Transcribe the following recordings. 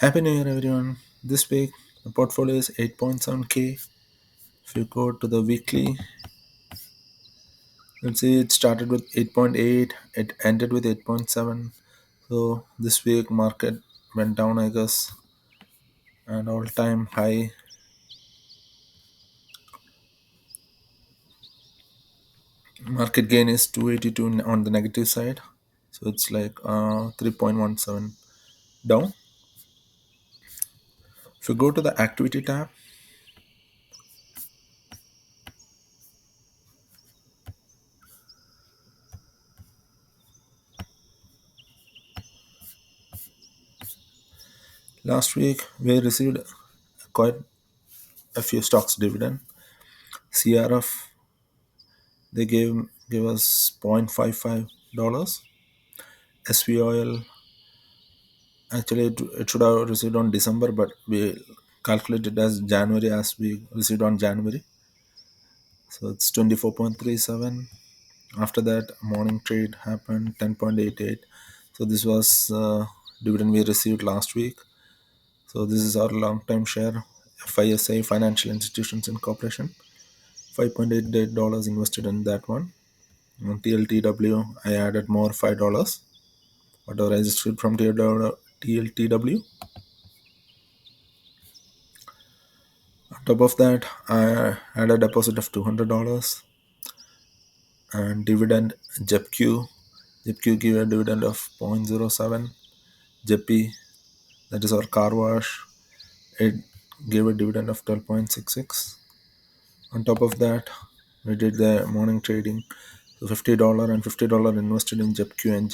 Happy New Year, everyone. This week, the portfolio is 8.7k. If you go to the weekly, let's see, it started with 8.8, it ended with 8.7. So, this week, market went down, I guess, and all time high. Market gain is 282 on the negative side. So, it's like 3.17 down. If you go to the activity tab, last week we received quite a few stocks dividend. CRF, they gave us $0.55. SV oil, actually it should have received on December, but we calculated as January as we received on January. So it's 24.37. After that, morning trade happened 10.88. So this was dividend we received last week. So this is our long-term share, FISA, Financial Institutions Incorporation. $5.88 invested in that one. On TLTW, I added more $5. Whatever I received from TLTW. On top of that, I had a deposit of $200 and dividend JEPQ. JEPQ gave a dividend of 0.07. JEPI, that is our car wash, it gave a dividend of 12.66. On top of that, we did the morning trading. So $50 and $50 invested in JEPQ and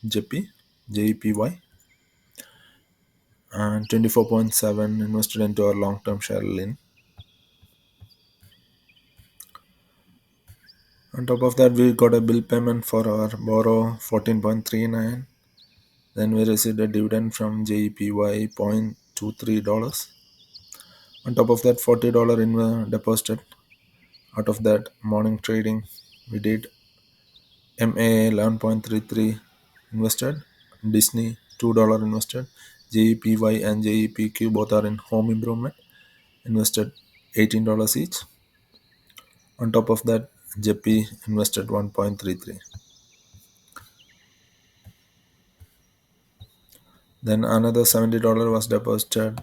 JEPI, JEPY, and 24.7 invested into our long-term share LIN. On top of that, we got a bill payment for our borrow 14.39. Then we received a dividend from JEPY $0.23. On top of that, $40 in deposit. Out of that morning trading, we did MA 11.33 invested, Disney $2 invested, JEPY and JEPQ both are in home improvement, invested $18 each. On top of that, JP invested 1.33. Then another $70 was deposited.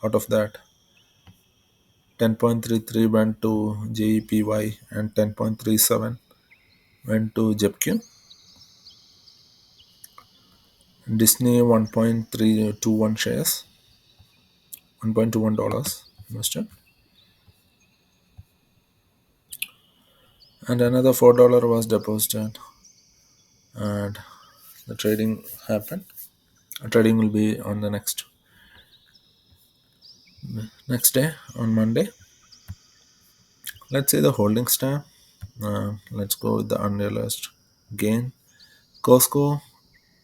Out of that, 10.33 went to JEPY and 10.37 went to JEPQ. Disney 1.321 shares, $1.21 invested. And another $4 was deposited and the trading happened. Trading will be on the next day on Monday. Let's say the holdings tab. Let's go with the unrealized gain. Costco,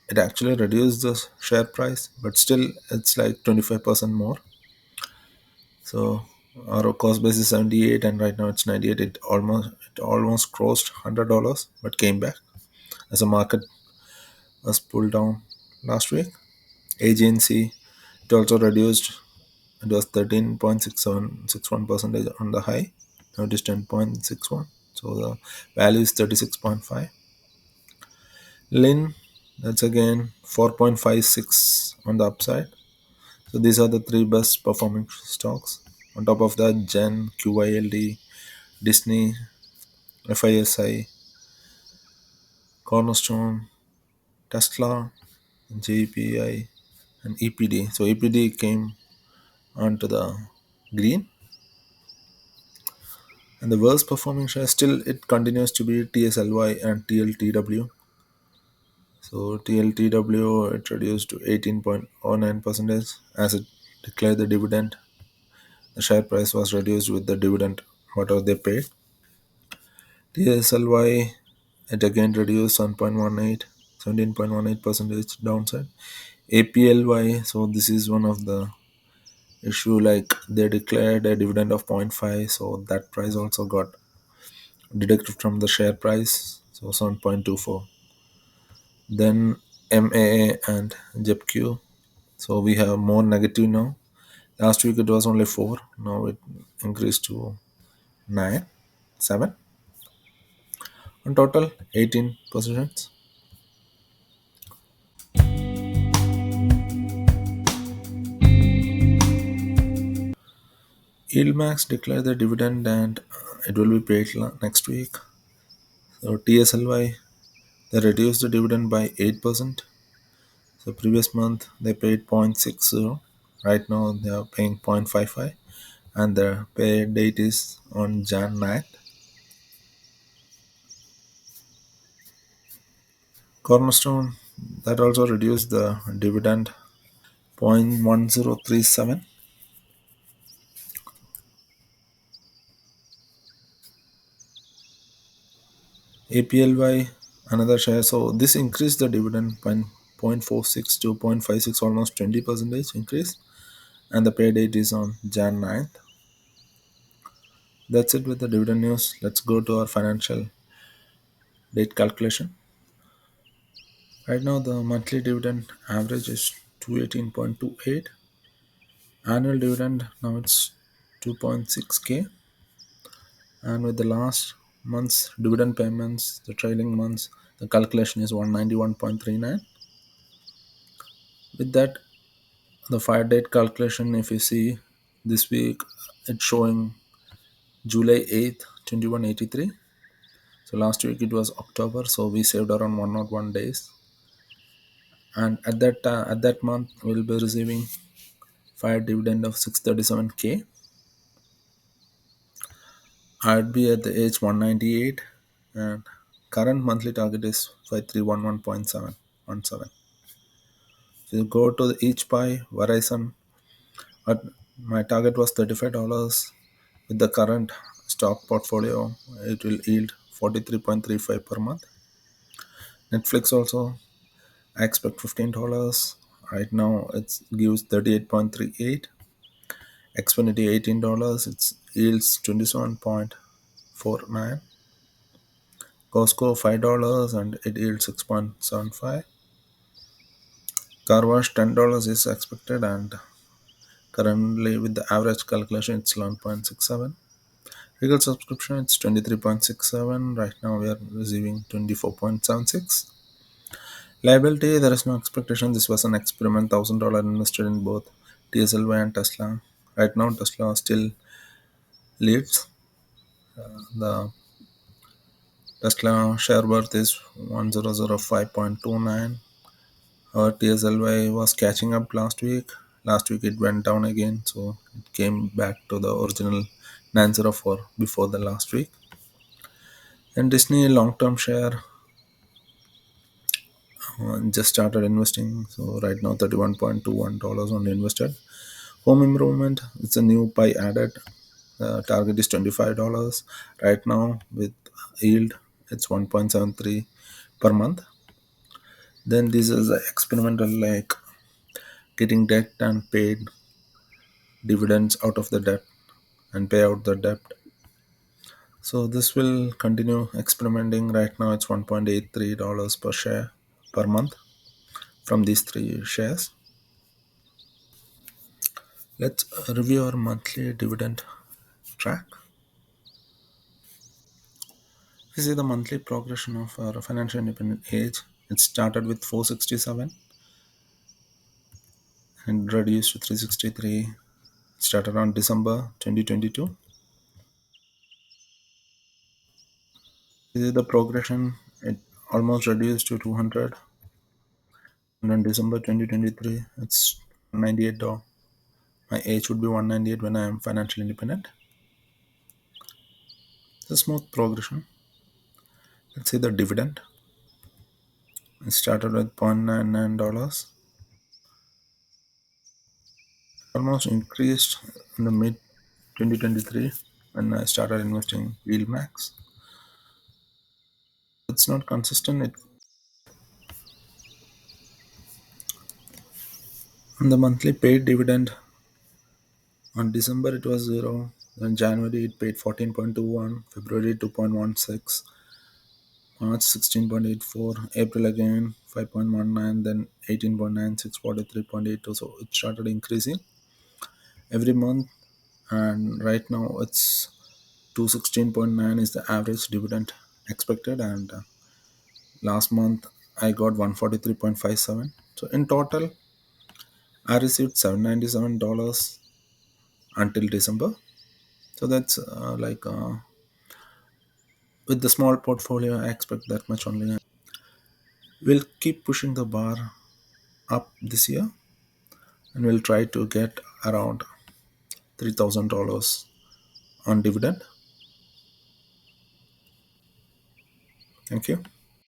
it actually reduced the share price, but still it's like 25% more. So our cost base is 78 and right now it's 98. It almost crossed $100 but came back as the market was pulled down last week. Agency, it also reduced. It was 13.61 percentage on the high. Now it is 10.61. So the value is 36.5. Lin, that's again 4.56 on the upside. So these are the three best performing stocks. On top of that, Gen, QYLD, Disney, FISI, Cornerstone, Tesla, JPI, and EPD. So EPD came onto the green. And the worst performing share still it continues to be TSLY and TLTW. So TLTW it reduced to 18.09% as it declared the dividend. The share price was reduced with the dividend whatever they paid. TSLY it again reduced 1.18, 17.18% downside. APLY, so this is one of the issue, like they declared a dividend of 0.5, so that price also got deducted from the share price, so 7.24. Then MAA and JEPQ, So we have more negative now. Last week it was only 4. Now it increased to 9, 7. On total, 18 positions. Yieldmax declared the dividend and it will be paid next week. So TSLY, they reduced the dividend by 8%. So previous month they paid 0.60. Right now they are paying 0.55 and the pay date is on Jan 9th. Cornerstone, that also reduced the dividend 0.1037. APLY, another share. So this increased the dividend by 0.46 to 0.56, almost 20 percentage increase. And the pay date is on Jan 9th. That's it with the dividend news. Let's go to our financial date calculation. Right now, the monthly dividend average is 218.28. Annual dividend now it's 2.6k. And with the last month's dividend payments, the trailing months, the calculation is 191.39. With that, the fire date calculation, if you see this week, it's showing July 8th, 2183. So last week it was October, so we saved around 101 days. And at that month, we'll be receiving fire dividend of 637k. I'd be at the age 198, and current monthly target is 5311.717. So you go to the each pie Verizon. But my target was $35. With the current stock portfolio, it will yield 43.35 per month. Netflix also, I expect $15. Right now, it gives 38.38. Xfinity $18. It yields 27.49. Costco $5 and it yields 6.75. Car wash $10 is expected and currently with the average calculation it's 11.67. Legal subscription it's 23.67. Right now we are receiving 24.76. Liability, there is no expectation. This was an experiment, $1,000 invested in both TSLY and Tesla. Right now Tesla still leads. The Tesla share worth is 1005.29. Our TSLY was catching up last week. Last week it went down again, so it came back to the original 904 before the last week. And Disney long-term share just started investing, so right now $31.21 only invested. Home improvement, it's a new pie added. Target is $25. Right now with yield, it's 1.73 per month. Then this is the experimental like getting debt and paid dividends out of the debt and pay out the debt. So this will continue experimenting. Right now it's $1.83 per share per month from these three shares. Let's review our monthly dividend track. You see the monthly progression of our financial independent age. It started with 467 and reduced to 363. It started on December 2022. This is the progression. It almost reduced to 200. And on December 2023, it's 98. My age would be 198 when I am financially independent. It's a smooth progression. Let's see the dividend. It started with $0.99, almost increased in the mid 2023 when I started investing Yield Max. It's not consistent. On the monthly paid dividend, on December it was 0, then January it paid 14.21, February 2.16, March 16.84, April again 5.19, then 18.96, 43.82. So it started increasing every month, and right now it's 216.9 is the average dividend expected, and last month I got 143.57. So in total, I received $797 until December. So that's with the small portfolio, I expect that much only. We'll keep pushing the bar up this year, and we'll try to get around $3,000 on dividend. Thank you.